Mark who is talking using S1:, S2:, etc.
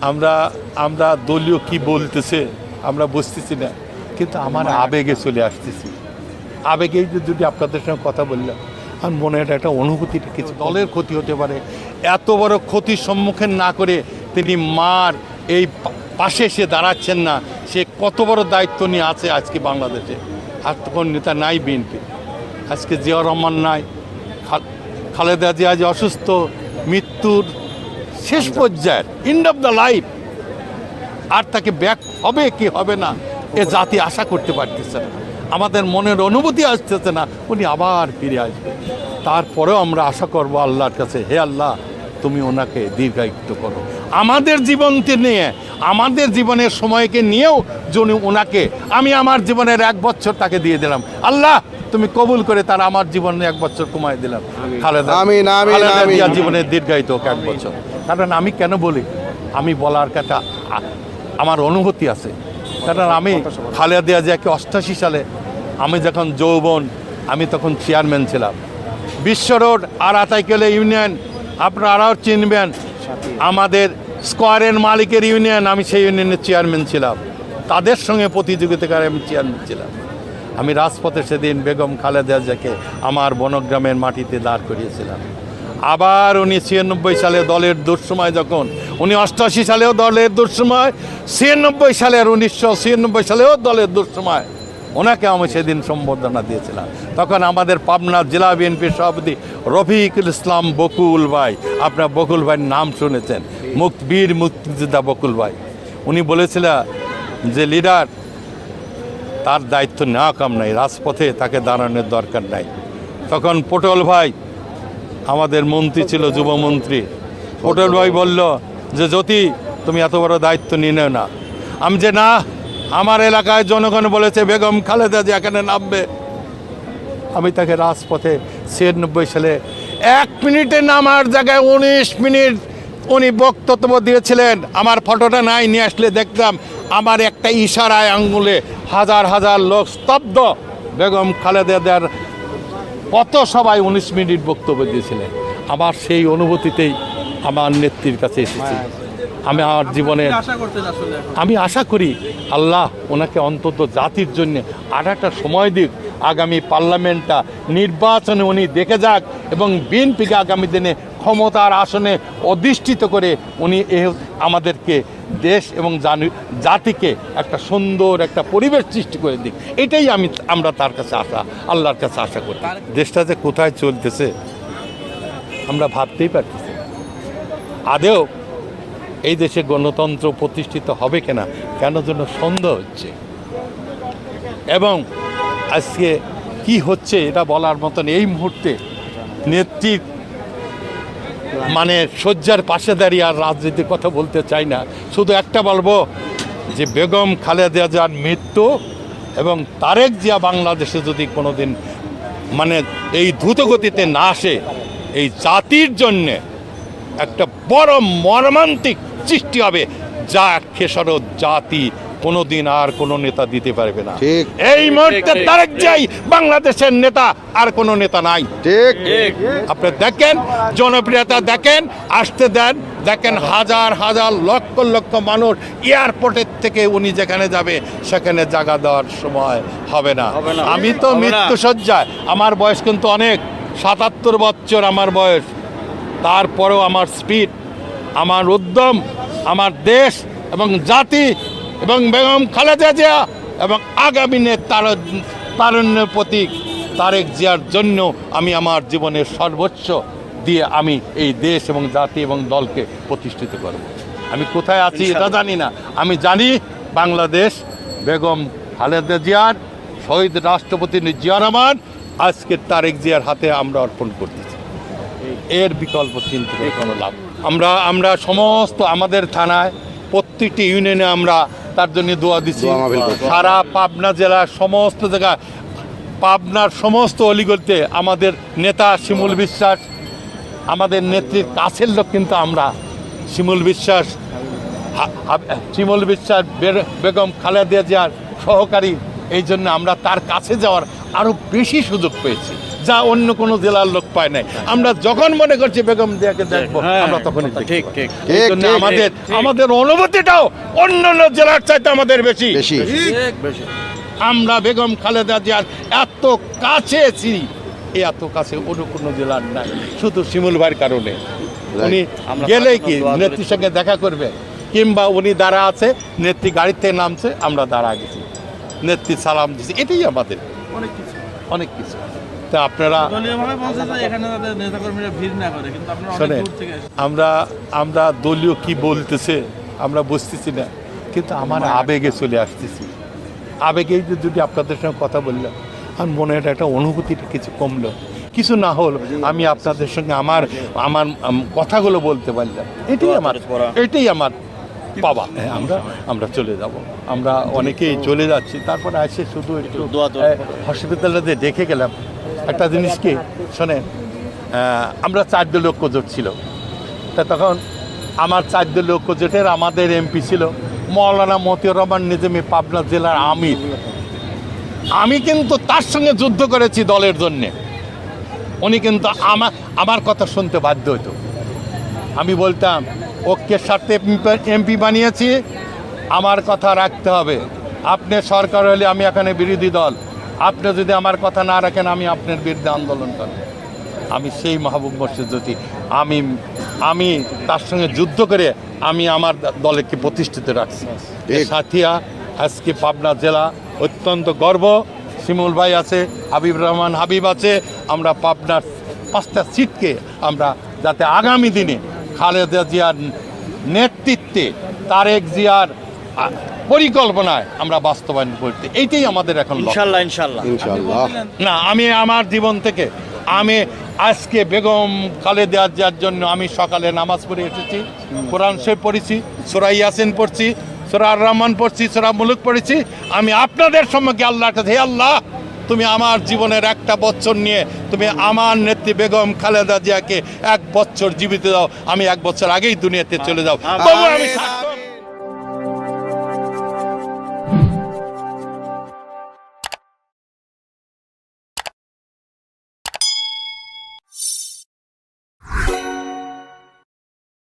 S1: আমরা আমরা দলীয় কি বলতেছে আমরা বুঝতেছি না, কিন্তু আমার আবেগে চলে আসতেছি। আবেগেই যদি আপনাদের সঙ্গে কথা বললাম, আমার মনে একটা অনুভূতিটা কিছু দলের ক্ষতি হতে পারে, এত বড় ক্ষতির সম্মুখীন না করে তিনি মার এই পাশে এসে দাঁড়াচ্ছেন না, সে কত বড় দায়িত্ব নিয়ে আছে আজকে বাংলাদেশে। আর তো কোনো নেতা নাই বিএনপি, আজকে জিয়াউর রহমান নাই, খালেদা জিয়া যে অসুস্থ, মৃত্যুর শেষ পর্যায়ের এন্ড অফ দ্য লাইফ, আর তাকে ব্যাক হবে কি হবে না এ জাতি আশা করতে পারতেছে না। আমাদের মনের অনুভূতি আসতেছে না উনি আবার ফিরে আসবে। তারপরেও আমরা আশা করব আল্লাহর কাছে, হে আল্লাহ তুমি ওনাকে দীর্ঘায়িত করো, আমাদের জীবনকে নিয়ে, আমাদের জীবনের সময়কে নিয়েও যিনি ওনাকে, আমি আমার জীবনের 1 বছর তাকে দিয়ে দিলাম, আল্লাহ তুমি কবুল করে তার আমার জীবনে 1 বছর কমাই দিলাম। খালেদা জিয়া জীবনের দীর্ঘায়িত হোক 1 বছর। কারণ আমি কেন বলি, আমি বলার কথা আমার অনুভূতি আছে। কারণ আমি খালেদা জিয়াকে 88 সালে আমি যখন যৌবন, আমি তখন চেয়ারম্যান ছিলাম বিশ্ব রোড আর আতাইকেলে ইউনিয়ন, আপনারাও চিনবেন, আমাদের স্কোয়ারের মালিকের ইউনিয়ন, আমি সেই ইউনিয়নের চেয়ারম্যান ছিলাম, তাদের সঙ্গে প্রতিযোগিতা করে আমি চেয়ারম্যান ছিলাম। আমি রাজপথে সেদিন বেগম খালেদা জিয়াকে আমার বনগ্রামের মাটিতে দাঁড় করিয়েছিলাম। আবার উনি 96 সালে দলের দুঃসময়, যখন উনি 88 সালেও দলের দুঃসময়, 96 সালের 1996 সালেও দলের দুঃসময়, ওনাকে আমি সেদিন সম্বর্ধনা দিয়েছিলাম। তখন আমাদের পাবনা জেলা বিএনপির সভাপতি রফিকুল ইসলাম বকুল ভাই, আপনার বকুল ভাইয়ের নাম শুনেছেন, বীর মুক্তিযোদ্ধা বকুল ভাই, উনি বলেছিলেন যে লিডার তার দায়িত্ব নেওয়া কাম নাই, রাজপথে তাকে দাঁড়ানোর দরকার নাই। তখন পটল ভাই আমাদের মন্ত্রী ছিল, যুবমন্ত্রী, পটল ভাই বলল যে জ্যোতি তুমি এত বড় দায়িত্ব নিয়ে নেও না। আমি যে না, আমার এলাকায় জনগণ বলেছে বেগম খালেদা জিয়া এখানে নামবে। আমি তাকে রাজপথে 96 সালে 1 মিনিটে নামার জায়গায় 19 মিনিট উনি বক্তব্য দিয়েছিলেন। আমার ফটোটা নাই, নিয়ে আসলে দেখতাম, আমার একটা ইশারায় আঙ্গুলে হাজার হাজার লোক স্তব্ধ। বেগম খালেদা জিয়ার কত সবাই 19 মিনিট বক্তব্য দিয়েছিলেন। আমার সেই অনুভূতিতেই আমার নেত্রীর কাছে এসেছি। আমি আমার জীবনে আমি আশা করি আল্লাহ ওনাকে অন্তত জাতির জন্য আর একটা সময় দিক, আগামী পার্লামেন্টটা নির্বাচনে উনি দেখে যাক এবং বিএনপিকে আগামী দিনে ক্ষমতার আসনে অধিষ্ঠিত করে উনি আমাদেরকে দেশ এবং জাতিকে একটা সুন্দর একটা পরিবেশ সৃষ্টি করে দিক, এটাই আমরা তার কাছে আশা, আল্লাহর কাছে আশা করি। দেশটা যে কোথায় চলতেছে আমরা ভাবতেই পারতেছি। আদেও এই দেশে গণতন্ত্র প্রতিষ্ঠিত হবে কিনা কেন যেন সন্দেহ হচ্ছে, এবং আজকে কি হচ্ছে এটা বলার মতন এই মুহূর্তে নেত্রীর মানে শয্যার পাশে দাঁড়িয়ে আর রাজনীতির কথা বলতে চাই না। শুধু একটা বলবো যে বেগম খালেদা জিয়ার মৃত্যু এবং তারেক জিয়া বাংলাদেশে যদি কোনো দিন মানে এই দ্রুতগতিতে না আসে, এই জাতির জন্যে একটা বড় মর্মান্তিক সৃষ্টি হবে, যা খেসারত জাতি কোনোদিন আর কোনো নেতা দিতে পারবে না। এই মুহূর্তে তারেক জিয়াই বাংলাদেশের নেতা, আর কোনো নেতা নাই। ঠিক আপনি দেখেন, জনপ্রিয়তা দেখেন, আসতে দেন, দেখেন হাজার হাজার লক্ষ লক্ষ মানুষ এয়ারপোর্টের থেকে উনি যেখানে যাবে সেখানে জায়গা দেওয়ার সময় হবে না। আমি তো মৃত্যুসজ্জায়, আমার বয়স কিন্তু অনেক, 77 বছর আমার বয়স, তারপরেও আমার স্পিড, আমার উদ্যম, আমার দেশ এবং জাতি এবং বেগম খালেদা জিয়া এবং আগামী তারুণ্যের প্রতীক তারেক জিয়ার জন্য আমি আমার জীবনের সর্বোচ্চ দিয়ে আমি এই দেশ এবং জাতি এবং দলকে প্রতিষ্ঠিত করব। আমি কোথায় আছি এটা জানি না, আমি জানি বাংলাদেশ বেগম খালেদা জিয়ার, শহীদ রাষ্ট্রপতি জিয়া রহমান, আজকে তারেক জিয়ার হাতে আমরা অর্পণ করতেছি। এর বিকল্প চিন্তা করে কোনো লাভ। আমরা সমস্ত আমাদের থানায় প্রত্যেকটি ইউনিয়নে আমরা তার জন্য দোয়া দিচ্ছি। সারা পাবনা জেলার সমস্ত জায়গায়, পাবনার সমস্ত অলিগলিতে আমাদের নেতা শিমুল বিশ্বাস, আমাদের নেত্রীর কাছের লোক, কিন্তু আমরা শিমুল বিশ্বাস বেগম খালেদা জিয়ার সহকারী, এই জন্য আমরা তার কাছে যাওয়ার আরও বেশি সুযোগ পেয়েছি। যা অন্য কোনো জেলার লোক পায় নাই। আমরা যখন মনে করছি বেগম জিয়াকে দেখবো আমরা তখনই দেখব।
S2: ঠিক ঠিক
S1: এই জন্য আমাদের অনুভূতিটাও অন্যান্য জেলার চাইতে আমাদের বেশি।
S2: বেশি
S1: আমরা বেগম খালেদা জিয়ার এত কাছে আছি, এই এত কাছে অন্য কোনো জেলার নাই, শুধু শিমুল ভাইয়ের কারণে। উনি গেলেই কি নেত্রীর সঙ্গে দেখা করবে, কিংবা উনি দাঁড়া আছে, নেত্রী গাড়ির থেকে নামছে, আমরা দাঁড়া গেছি, নেত্রী সালাম দিছি, এটাই আমাদের অনেক কিছু। তা আপনারা শোনেন, আমরা দলীয় কি বলতেছে আমরা বুঝতেছি না, কিন্তু আমার আবেগে চলে আসতেছি। আবেগেই যদি আপনাদের সঙ্গে কথা বললাম, আমার মনে হয় একটা অনুভূতিটা কিছু কমলো, কিছু না হল আমি আপনাদের সঙ্গে আমার আমার কথাগুলো বলতে পারলাম, এটাই আমার পাওয়া। হ্যাঁ, আমরা চলে যাব, আমরা অনেকেই চলে যাচ্ছি, তারপরে এসে শুধু একটু হসপিটালে দেখে গেলাম একটা জিনিস কি শোনেন, আমরা 4 দলীয় ঐক্যজোট ছিল, তা তখন আমার 4 দলীয় ঐক্যজোটের আমাদের এমপি ছিল মৌলানা মতিউর রহমান নিজামী, পাবনা জেলার আমির। আমি কিন্তু তার সঙ্গে যুদ্ধ করেছি দলের জন্যে, উনি কিন্তু আমার কথা শুনতে বাধ্য হতো। আমি বলতাম ওকে স্বার্থে এমপি বানিয়েছি, আমার কথা রাখতে হবে। আপনি সরকার হলে আমি এখানে বিরোধী দল, আপনি যদি আমার কথা না রাখেন আমি আপনার বিরুদ্ধে আন্দোলন করব। আমি সেই মাহবুব মোর্শেদ জ্যোতি, আমি তার সঙ্গে যুদ্ধ করে আমি আমার দলকে প্রতিষ্ঠিত রাখছি। সাথিয়া আজকে পাবনা জেলা অত্যন্ত গর্ব, শিমুল ভাই আছে, হাবিব রহমান হাবিব আছে, আমরা পাবনার 5টা সিটকে আমরা যাতে আগামী দিনে খালেদা জিয়ার নেতৃত্বে, তারেক জিয়ার পরিকল্পনায় আমরা বাস্তবায়ন করতে, এইটাই আমাদের এখন
S2: ইনশাআল্লাহ ইনশাআল্লাহ
S3: ইনশাআল্লাহ।
S1: না, আমি আমার জীবন থেকে আমি আজকে বেগম খালেদা জিয়ার জন্য আমি সকালে নামাজ পড়ে এসেছি, কোরআন শরীফ পড়েছি, সূরা ইয়াসিন পড়ছি, সূরা আর রহমান পড়ছি, সূরা মুলুক পড়েছি। আমি আপনাদের সম্মুখে আল্লাহর কাছে, হে আল্লাহ, তুমি আমার জীবনের একটা বছর নিয়ে তুমি আমার নেত্রী বেগম খালেদা জিয়াকে 1 বছর জীবিত দাও, আমি 1 বছর আগেই দুনিয়াতে চলে যাও। তবু আমি